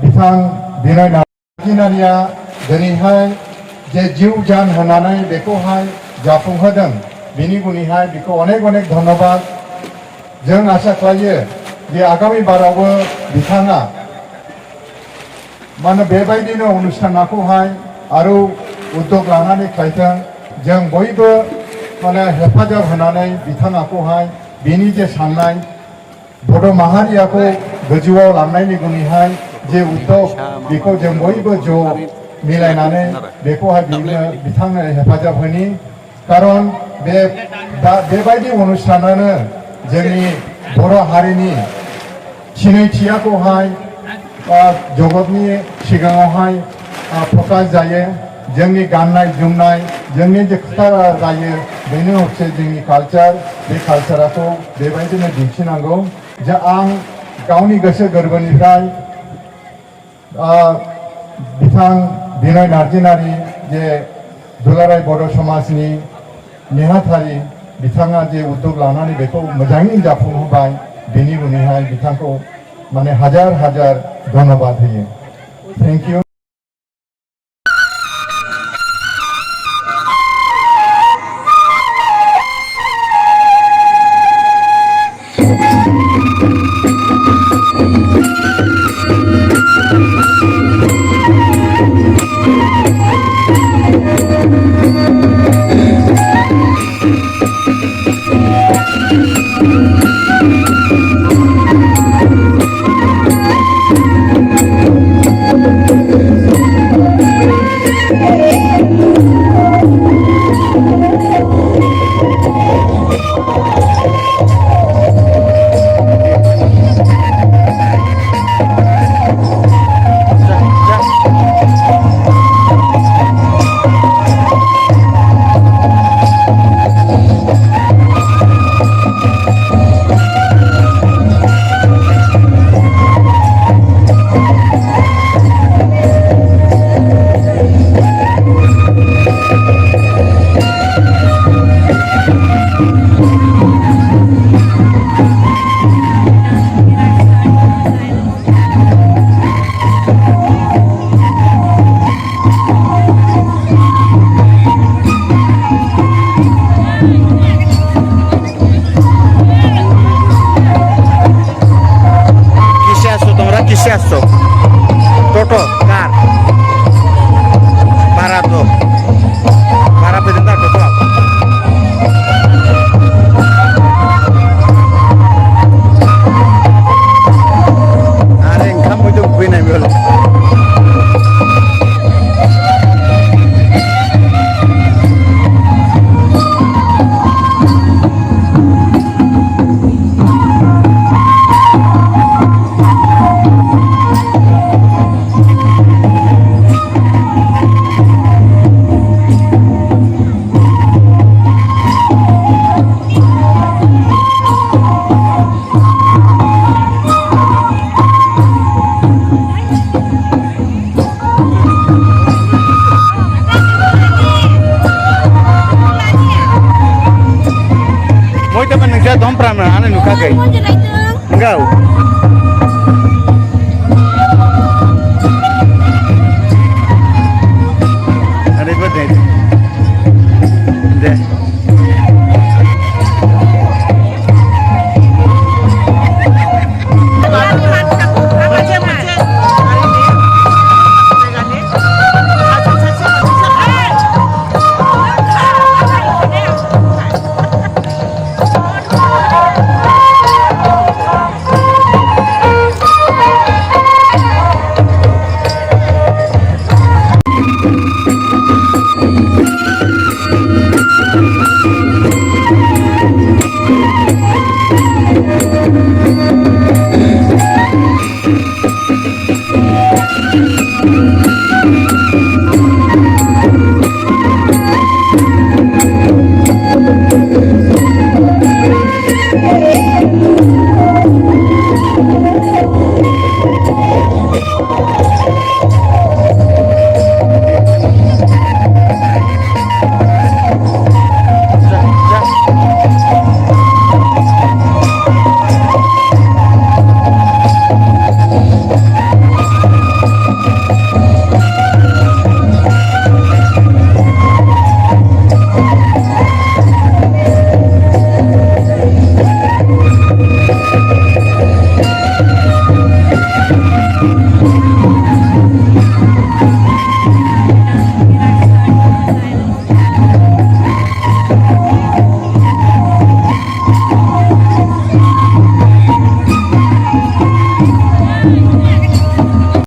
बिथां बिनय नार्जिनारिया दिनैहाय जे जिउ जान होनानै बेखौहाय जाफुंहोदों बिनि गुनैहाय बिखौ अनेक अनेक धन्यबाद जों आसा खालायो जे आगामी बारावबो बिथाङा माने बेबायदिनो अनुष्ठानखौहाय आरो उद्योग लानानै खालायथों जों बयबो माने हेफाजाब होनानै बिथाङाखौहाय बिनि जे साननाय बड' माहारियाखौ गोजौआव लांनायनि गुनैहाय जे उद्योग बेखौ जों बयबो ज' मिलायनानै बेखौहाय बिथांनो हेफाजाब होनि कारन बेबायदि अनुष्ठानानो जोंनि बर' हारिनि सिनायथियाखौहाय जगतनि सिगाङावहाय प्रकाश जायो जोंनि गाननाय जोमनाय जोंनि जे खोथा जायो बेनो हसे जोंनि कालचार बे कालचारखौ बेबायदिनो दिन्थिनांगौ जे आं गावनि गोसो गोरबोनिफ्राय बिथां बिनय नार्जिनारि जे दुलाराय बर' समाजनि नेहाथारि बिथाङा जे उद्योग लानानै बेखौ मोजाङै जाफुंहोबाय बेनि उनावहाय बिथांखौ माने हाजार हाजार धन्यबाद होयो thank you Enggak. Ada ikutnya itu. Deh.